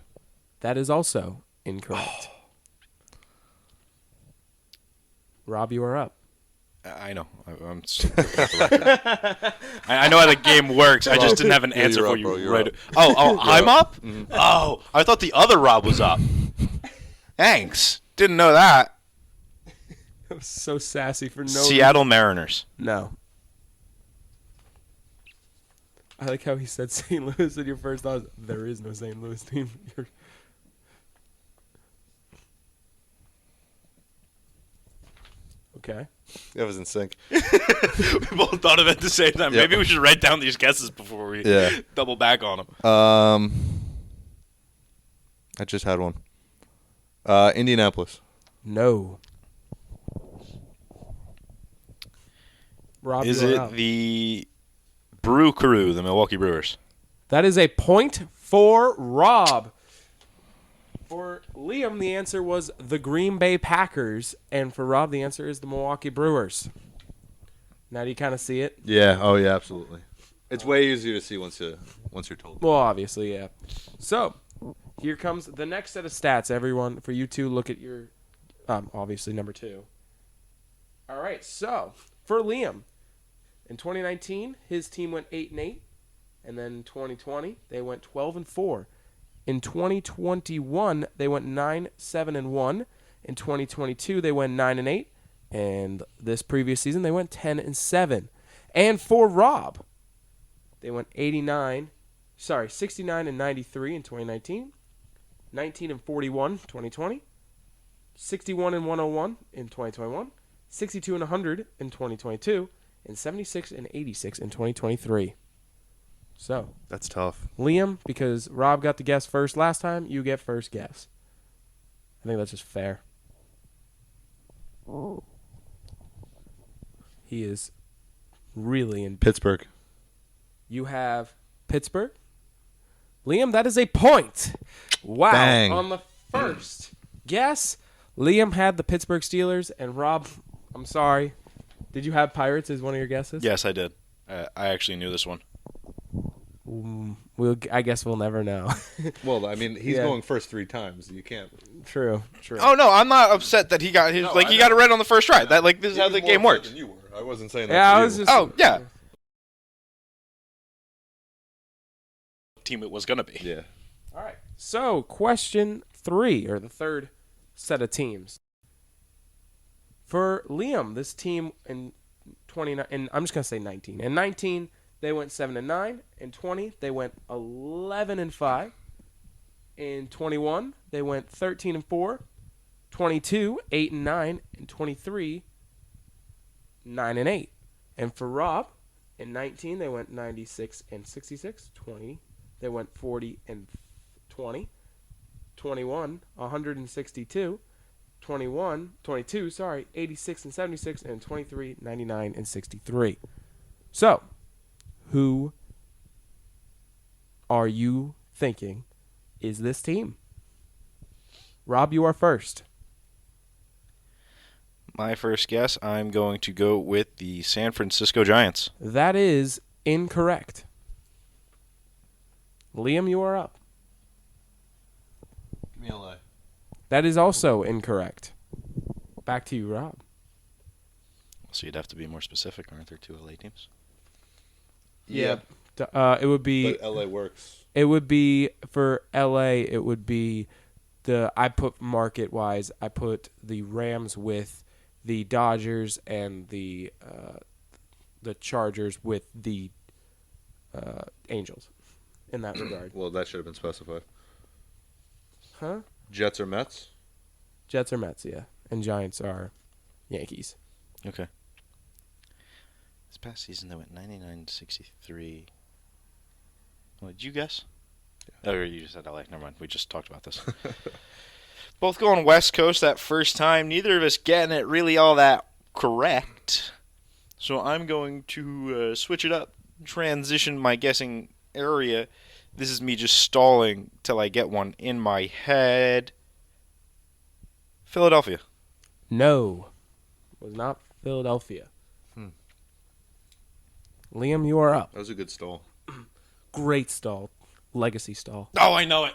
That is also incorrect. Rob, you are up. I know. I'm I know how the game works. I just didn't have an answer for you. Bro, you're Right. up. Oh, I'm up? Mhm. Oh, I thought the other Rob was up. Thanks. Didn't know that. That was so sassy for no Seattle Mariners. No. I like how he said St. Louis and your first thought was, there is no St. Louis team. Okay. That was in sync. We both thought of it at the same time. Yep. Maybe we should write down these guesses before we double back on them. I just had one. Indianapolis. No. Rob, Is you are it out. the Brew Crew, the Milwaukee Brewers? That is a point for Rob. For Liam, the answer was the Green Bay Packers, and for Rob, the answer is the Milwaukee Brewers. Now, do you kind of see it? Yeah. Oh, yeah. Absolutely. It's way easier to see once you're told. Well, obviously, yeah. So, here comes the next set of stats, everyone. For you two, look at your, obviously, number 2. All right, so, for Liam, in 2019, his team went 8-8, and then in 2020, they went 12-4. In 2021, they went 9-7-1. In 2022, they went 9-8, and this previous season they went 10-7. And for Rob, they went 69 and 93 in 2019, 19 and 41 in 2020, 61 and 101 in 2021, 62 and 100 in 2022, and 76 and 86 in 2023. So That's tough. Liam, because Rob got the guess first last time, you get first guess. I think that's just fair. He is really in. Pittsburgh. You have Pittsburgh. Liam, that is a point. Wow. Bang. On the first guess, Liam had the Pittsburgh Steelers, and Rob, I'm sorry. Did you have Pirates as one of your guesses? Yes, I did. I actually knew this one. I guess we'll never know. Well, I mean, he's Yeah. going first 3 times. You can't. True. Oh no, I'm not upset that he got his. No, he got it right on the first try. That this is how the game works. You were. I wasn't saying that. Yeah, to I you. was just. Oh yeah. Team it was gonna be. Yeah. All right. So, question 3, or the third set of teams. For Liam, this team in 29, and I'm just gonna say 19. In 19, they went 7-9. In 20, they went 11-5. In 21, they went 13-4. 22, 8-9. And 23, 9-8. And for Rob, in 19, they went 96-66. 20, they went 40-20. 21, 162. 22, 86-76. And 23, 99-63. So, who are you thinking is this team? Rob, you are first. My first guess, I'm going to go with the San Francisco Giants. That is incorrect. Liam, you are up. Give me LA. That is also incorrect. Back to you, Rob. So you'd have to be more specific, aren't there 2 LA teams? Yeah. It would be. But LA works. It would be for LA. It would be I put market wise. I put the Rams with the Dodgers and the Chargers with the Angels. In that regard. Well, that should have been specified. Huh? Jets or Mets? Jets or Mets, yeah, and Giants are Yankees. Okay. This past season they went 99-63. What did you guess? Yeah. Oh, you just said LA. Never mind. We just talked about this. Both going West Coast that first time. Neither of us getting it really all that correct. So I'm going to switch it up, transition my guessing area. This is me just stalling till I get one in my head. Philadelphia. No, it was not Philadelphia. Liam, you are up. That was a good stall. Great stall. Legacy stall. Oh, I know it.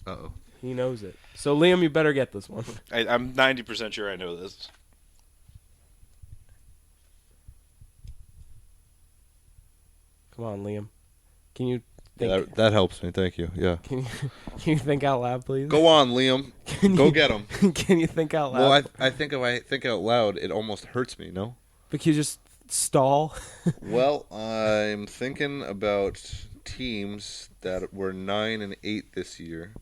Uh-oh. He knows it. So, Liam, you better get this one. I'm 90% sure I know this. Come on, Liam. Can you think? That helps me. Thank you. Yeah. Can you think out loud, please? Go on, Liam. Go get him. Can you think out loud? Well, I think if I think out loud, it almost hurts me, no? Because you just stall. Well, I'm thinking about teams that were 9-8 this year.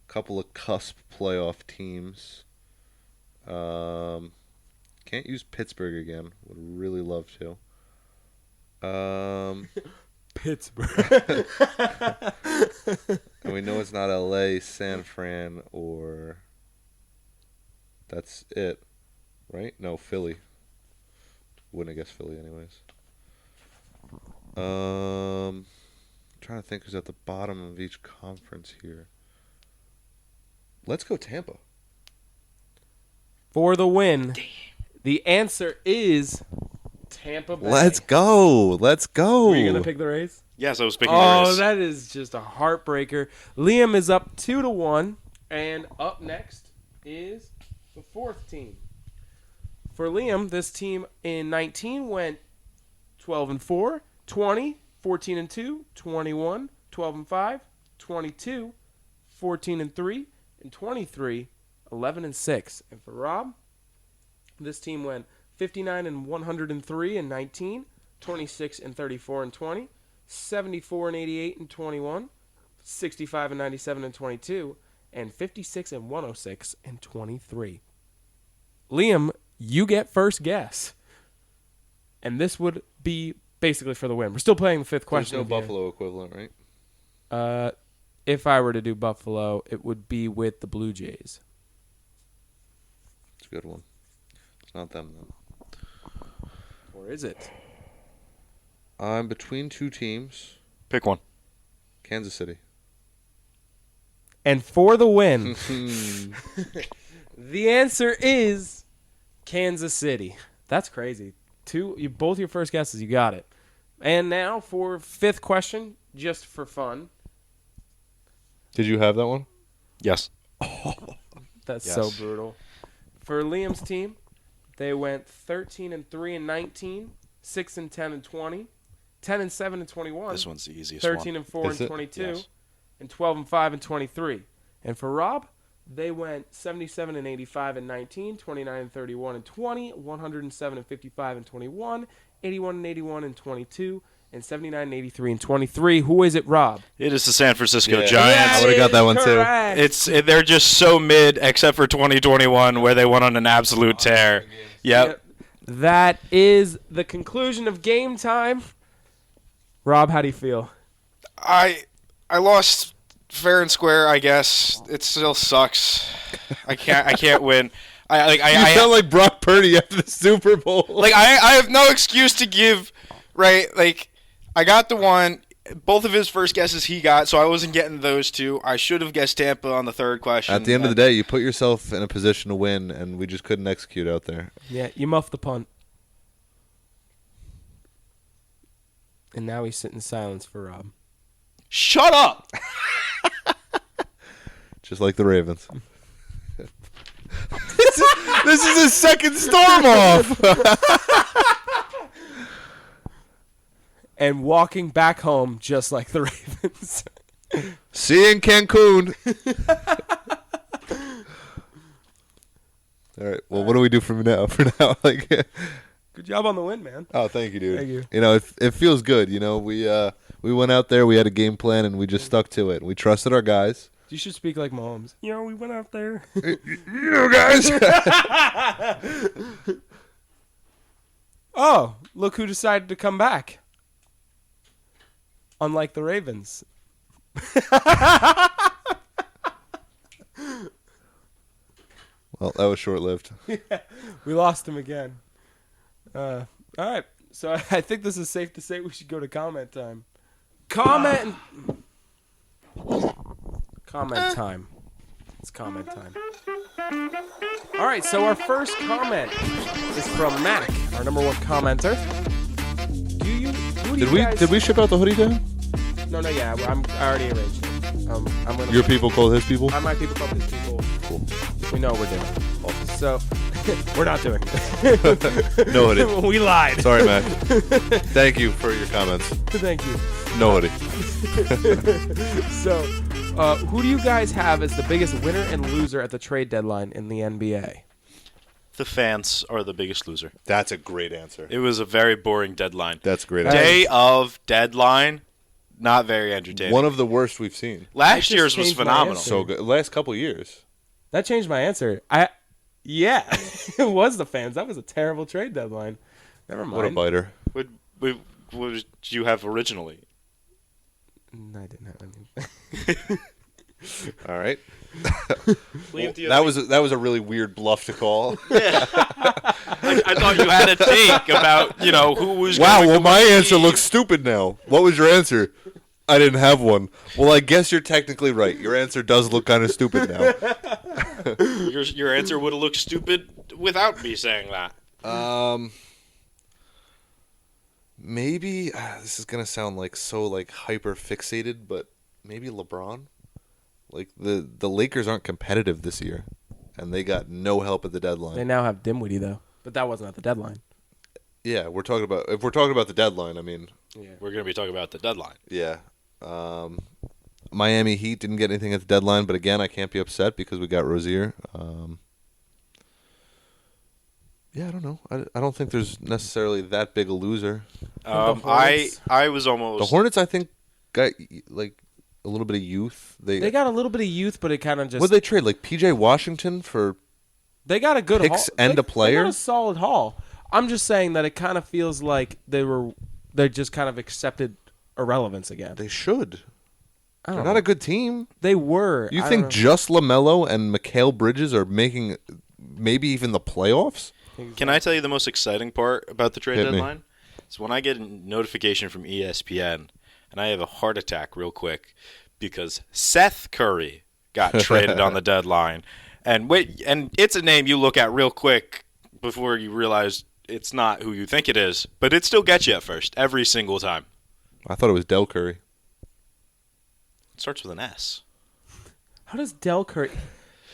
A couple of cusp playoff teams. Can't use Pittsburgh again. Would really love to. Pittsburgh. And we know it's not LA, San Fran, or that's it, right? No, Philly. Wouldn't have guessed Philly anyways. Trying to think who's at the bottom of each conference here. Let's go Tampa. For the win. Damn. The answer is Tampa Bay. Let's go. Were you going to pick the Rays? Yes, I was picking the Rays. Oh, that is just a heartbreaker. Liam is up 2-1, and up next is the fourth team. For Liam, this team in 19 went 12-4, 20, 14-2, 21, 12-5, 22, 14-3, and 23, 11-6. And for Rob, this team went 59-103 in 19, 26-34 in 20, 74-88 in 21, 65-97 in 22, and 56-106 in 23. Liam, you get first guess. And this would be basically for the win. We're still playing the fifth question. There's no Buffalo equivalent, right? If I were to do Buffalo, it would be with the Blue Jays. It's a good one. It's not them, though. Or is it? I'm between two teams. Pick one. Kansas City. And for the win, the answer is Kansas City. That's crazy. Both your first guesses, you got it. And now for fifth question, just for fun. Did you have that one? Yes. That's Yes. so brutal. For Liam's team, they went 13-3 in 19, 6-10 in 20, 10-7 in 21. This one's the easiest 13-4 Is in it? 22, Yes. and 12-5 in 23. And for Rob, they went 77-85 in 19, 29-31 in 20, 107-55 in 21, 81-81 in 22, and 79-83 in 23. Who is it, Rob? It is the San Francisco Yeah. Giants. I would've got that one, too. Correct. They're just so mid, except for 2021, where they went on an absolute tear. Yep. That is the conclusion of game time. Rob, how do you feel? I lost fair and square, I guess. It still sucks. I can't win. You sound like Brock Purdy after the Super Bowl. I have no excuse to give, right? Like, I got the one. Both of his first guesses he got, so I wasn't getting those two. I should have guessed Tampa on the third question. At the end of the day, you put yourself in a position to win, and we just couldn't execute out there. Yeah, you muffed the punt. And now we sit in silence for Rob. Shut up! Just like the Ravens. This is his second storm off. And walking back home just like the Ravens. See you in Cancun. All right. Well, what do we do from now? Good job on the win, man. Oh, thank you, dude. Thank you. You know, it feels good. You know, we went out there, we had a game plan, and we just stuck to it. We trusted our guys. You should speak like Mahomes. You know, we went out there. You guys. Oh, look who decided to come back. Unlike the Ravens. Well, that was short-lived. We lost him again. All right. So I think this is safe to say we should go to comment time. Comment time. It's comment time. All right. So our first comment is from Mac, our number one commenter. Did we ship out the hoodie to him? No, yeah. I already arranged it. I'm gonna. Your people call his people? My people call his people. Cool. We know what we're doing. So we're not doing it. No hoodie. We lied. Sorry, Matt. Thank you for your comments. Thank you. No hoodie. So, who do you guys have as the biggest winner and loser at the trade deadline in the NBA? The fans are the biggest loser. That's a great answer. It was a very boring deadline. That's a great Day of deadline, not very entertaining. One of the worst we've seen. Last just year's was changed my phenomenal. answer. So good. Last couple years. That changed my answer. Yeah, it was the fans. That was a terrible trade deadline. Never mind. What a biter. What did you have originally? I didn't have anything. All right. Leave That was a really weird bluff to call. I thought you had a take about, who was Wow, going well, to my win the answer league. looks stupid now. What was your answer? I didn't have one. Well, I guess you're technically right. Your answer does look kind of stupid now. Your answer would have looked stupid without me saying that. Maybe this is gonna sound so hyper fixated, but maybe LeBron. Like the Lakers aren't competitive this year, and they got no help at the deadline. They now have Dimwitty though, but that wasn't at the deadline. Yeah, if we're talking about the deadline, I mean, We're going to be talking about the deadline. yeah. Miami Heat didn't get anything at the deadline, but again, I can't be upset because we got Rozier. Yeah, I don't know. I don't think there's necessarily that big a loser. I was almost The Hornets, I think, got like a little bit of youth. They got a little bit of youth, but it kind of just. What did they trade? Like P.J. Washington for They got a good picks haul. and a player? They got a solid haul. I'm just saying that it kind of feels like they just kind of accepted irrelevance again. They should. I don't They're know. not a good team. They were. You I think don't know. just LaMelo and Mikal Bridges are making maybe even the playoffs? Can I tell you the most exciting part about the trade Hit me. deadline? It's when I get a notification from ESPN, and I have a heart attack real quick because Seth Curry got traded on the deadline. And it's a name you look at real quick before you realize it's not who you think it is, but it still gets you at first every single time. I thought it was Del Curry. It starts with an S. How does Del Curry?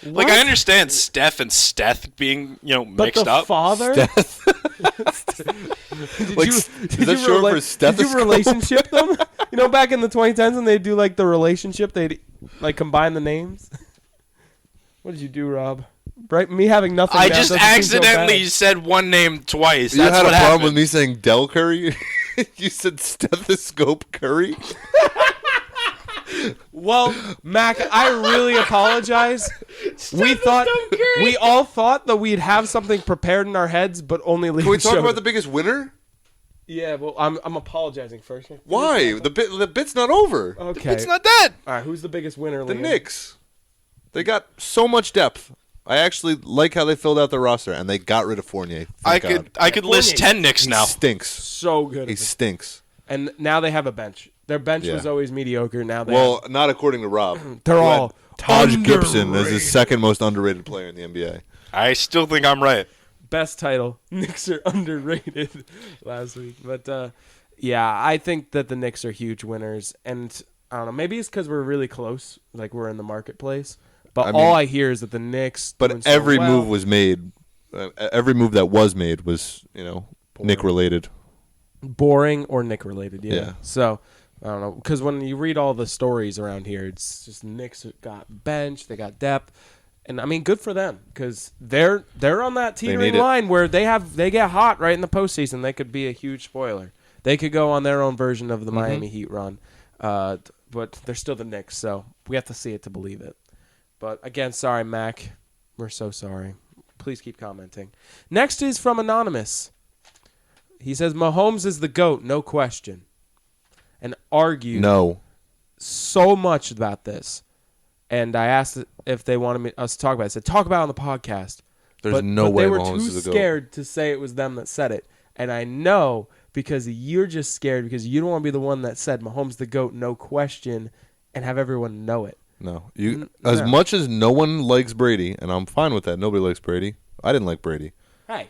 Like, I understand Steph and Steth being, but mixed the up. father. Like, is that short for Did stethoscope? you relationship them? Back in the 2010s when they do like the relationship, they'd like combine the names. What did you do, Rob? Right, me having nothing. I now just doesn't seem so accidentally bad. said one name twice. You That's had what a problem happened. with me saying Del Curry? You said stethoscope Curry? Well, Mac, I really apologize. We all thought that we'd have something prepared in our heads, but only Liam Can we talk showed about it. the biggest winner? Yeah, well, I'm apologizing first. Why? The bit's not over. Okay. It's not dead. All right, who's the biggest winner, The Liam? Knicks. They got so much depth. I actually like how they filled out the roster, and they got rid of Fournier. I Thank God. could list Fournier. 10 Knicks He now. stinks. So good. He stinks. And now they have a bench. Their bench Yeah. was always mediocre. Now they Well, not according to Rob. They're Who had all Taj Gibson as underrated. his second most underrated player in the NBA. I still think I'm right. best title. Knicks are underrated last week. But, yeah, I think that the Knicks are huge winners. And I don't know. Maybe it's because we're really close. Like, we're in the marketplace. But I mean, all I hear is that the Knicks. doing But so every well. move was made. Every move that was made was, Nick related. Boring or Nick related. Yeah. Yeah. So. I don't know, because when you read all the stories around here, it's just Knicks got bench, they got depth, and I mean, good for them because they're on that teetering need it. line where they get hot right in the postseason. They could be a huge spoiler. They could go on their own version of the Miami Heat run, but they're still the Knicks, so we have to see it to believe it. But again, sorry, Mac, we're so sorry. Please keep commenting. Next is from Anonymous. He says Mahomes is the GOAT, no question. And argued so much about this. And I asked if they wanted us to talk about it. I said, talk about it on the podcast. There's but no way they were Mahomes too is the GOAT. scared to say it was them that said it. And I know because you're just scared because you don't want to be the one that said Mahomes the GOAT, no question, and have everyone know it. No. As much as no one likes Brady, and I'm fine with that. Nobody likes Brady. I didn't like Brady. Hey.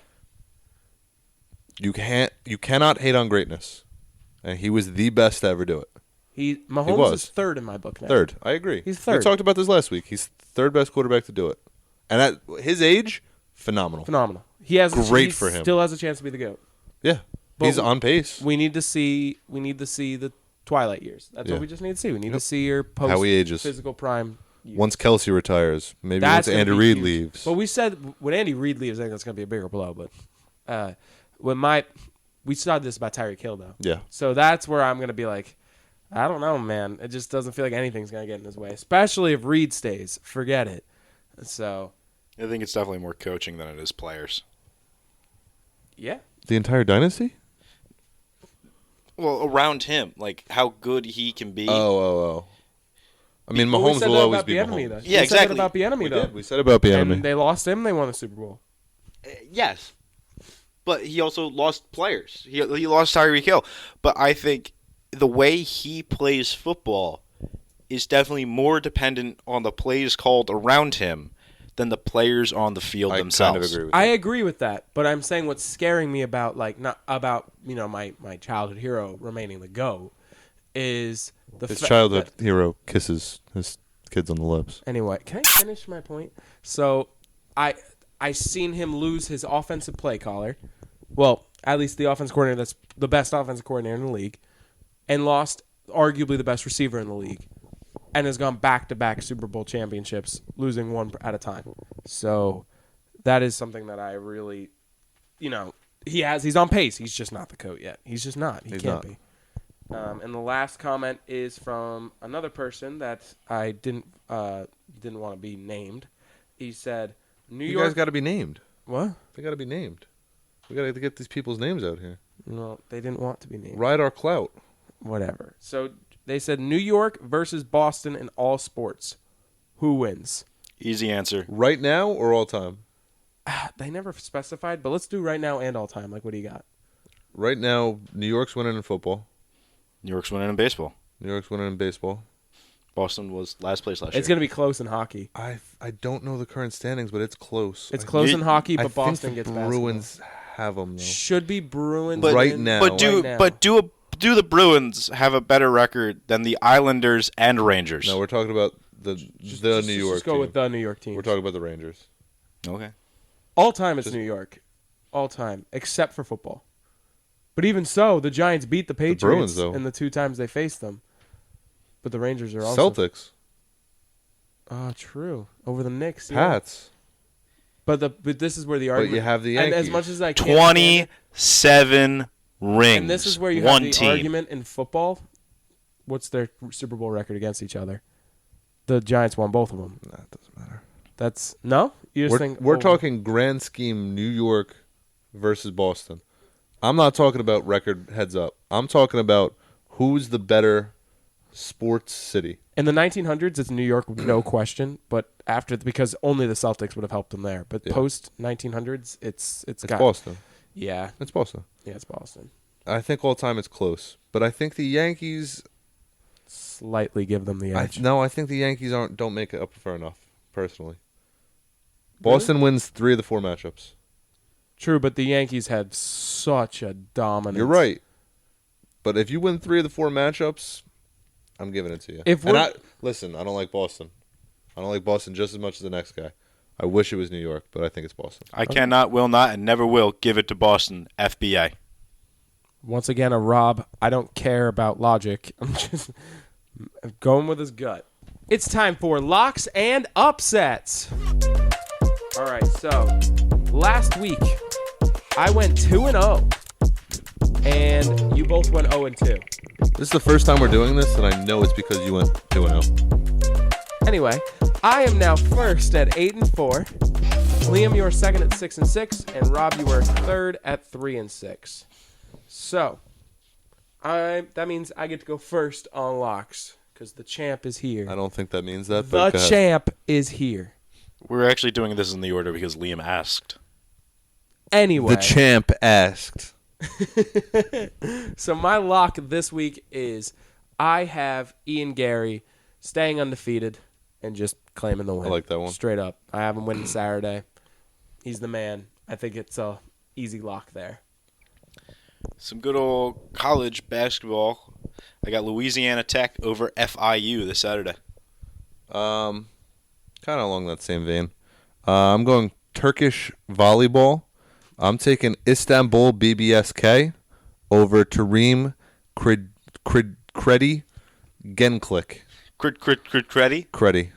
You cannot hate on greatness. And he was the best to ever do it. Mahomes is third in my book now. Third. I agree. He's third. We talked about this last week. He's third best quarterback to do it. And at his age, phenomenal. Phenomenal. He has Great for him. Still has a chance to be the GOAT. Yeah. But He's on pace. We need to see the twilight years. That's what we just need to see. We need to see your post How he ages. physical prime years. Once Kelsey retires, maybe That's once gonna Andy be Reid huge. leaves. But we said when Andy Reid leaves, I think that's going to be a bigger blow. But we said this about Tyreek Hill though. Yeah. So that's where I'm going to be like, I don't know, man. It just doesn't feel like anything's going to get in his way, especially if Reid stays. Forget it. So. I think it's definitely more coaching than it is players. Yeah. The entire dynasty? Well, around him, like how good he can be. Oh. I mean, Well, we Mahomes said will that always about be Bieniemy, Mahomes. though. Yeah, We said exactly. that about Bieniemy, though. We said about Bieniemy. And they lost him. They won the Super Bowl. Yes, but he also lost players. He lost Tyreek Hill. But I think the way he plays football is definitely more dependent on the plays called around him than the players on the field I themselves. kind of agree with I you. agree with that, but I'm saying what's scaring me about not about my childhood hero remaining the GOAT is the His fact childhood that- hero kisses his kids on the lips. Anyway, can I finish my point? So I seen him lose his offensive play caller. Well, at least the offensive coordinator that's the best offensive coordinator in the league, and lost arguably the best receiver in the league. and has gone back-to-back Super Bowl championships, losing one at a time. So that is something that I really, he's on pace. He's just not the GOAT yet. He's just not. He can't be. And the last comment is from another person that I didn't want to be named. He said, New York... You guys got to be named. What? They got to be named. We got to get these people's names out here. No, they didn't want to be named. Ride our clout. Whatever. So they said New York versus Boston in all sports. Who wins? Easy answer. Right now or all time? They never specified, but let's do right now and all time. Like, what do you got? Right now, New York's winning in football. New York's winning in baseball. New York's winning in baseball. Boston was last place last year. It's going to be close in hockey. I don't know the current standings, but it's close. It's close in hockey, but Boston think gets the basketball. Bruins have them, though. Should be Bruins. But right now. But do the Bruins have a better record than the Islanders and Rangers? No, we're talking about the New York Just go team. with the New York team. We're talking about the Rangers. Okay. All time it's New York. All time, except for football. But even so, the Giants beat the Patriots Bruins, though. in the 2 times they faced them. But the Rangers are also... Celtics. Oh, true. Over the Knicks. Yeah. Pats. But this is where the argument... But you have the and Yankees. as much as I can't... 27 rings. And this is where you One have the team. argument in football. What's their Super Bowl record against each other? The Giants won both of them. That doesn't matter. That's... No? You just think... We're talking grand scheme New York versus Boston. I'm not talking about record heads up. I'm talking about who's the better sports city. In the 1900s, it's New York, no question. But because only the Celtics would have helped them there. But post 1900s, it's Boston. Yeah. It's Boston. Yeah, it's Boston. I think all time it's close. But I think the Yankees... Slightly give them the edge. I think the Yankees don't make it up for enough, personally. Boston wins 3 of the 4 matchups. True, but the Yankees had such a dominant... You're right. But if you win 3 of the 4 matchups, I'm giving it to you. Listen, I don't like Boston. I don't like Boston just as much as the next guy. I wish it was New York, but I think it's Boston. I cannot, will not, and never will give it to Boston. FBA. Once again, a Rob. I don't care about logic. I'm just going with his gut. It's time for locks and upsets. All right, so last week I went 2-0, and you both went 0-2. This is the first time we're doing this, and I know it's because you went 2-0. Anyway, I am now first at 8-4. Liam, you are second at 6-6, and Rob, you are third at 3-6. So, that means I get to go first on locks because the champ is here. I don't think that means that. The champ is here. We're actually doing this in the order because Liam asked. Anyway, the champ asked. So my lock this week is I have Ian Gary staying undefeated and just claiming the win. I like that one. Straight up. I have him winning Saturday. He's the man. I think it's a easy lock there. Some good old college basketball. I got Louisiana Tech over FIU this Saturday. Kind of along that same vein. I'm going Turkish volleyball. I'm taking Istanbul BBSK over Tarim Kredi Genklik. Kredi? Kredi.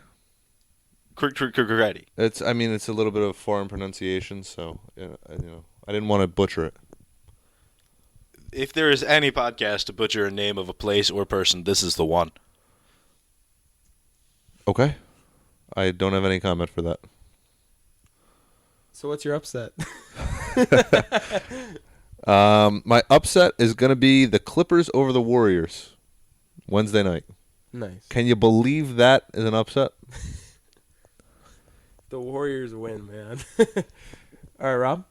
Kredi. It's a little bit of foreign pronunciation, so I didn't want to butcher it. If there is any podcast to butcher a name of a place or person, this is the one. Okay. I don't have any comment for that. So what's your upset? My upset is going to be the Clippers over the Warriors Wednesday night. Nice. Can you believe that is an upset? The Warriors win, man. All right, Rob?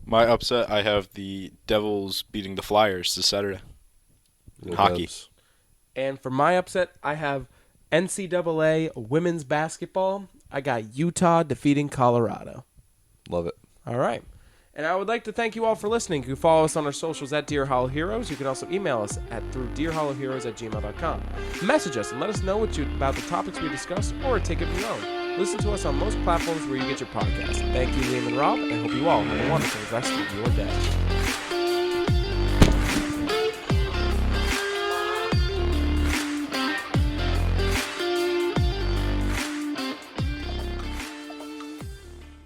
My upset, I have the Devils beating the Flyers this Saturday. In hockey. Devs. And for my upset, I have NCAA women's basketball. I got Utah defeating Colorado. Love it. All right. And I would like to thank you all for listening. You can follow us on our socials at Dear Hollow Heroes. You can also email us through dearhollowheroes@gmail.com. Message us and let us know about the topics we discussed or take it from your own. Listen to us on most platforms where you get your podcast. Thank you, Liam and Rob, and hope you all have a wonderful rest of your day.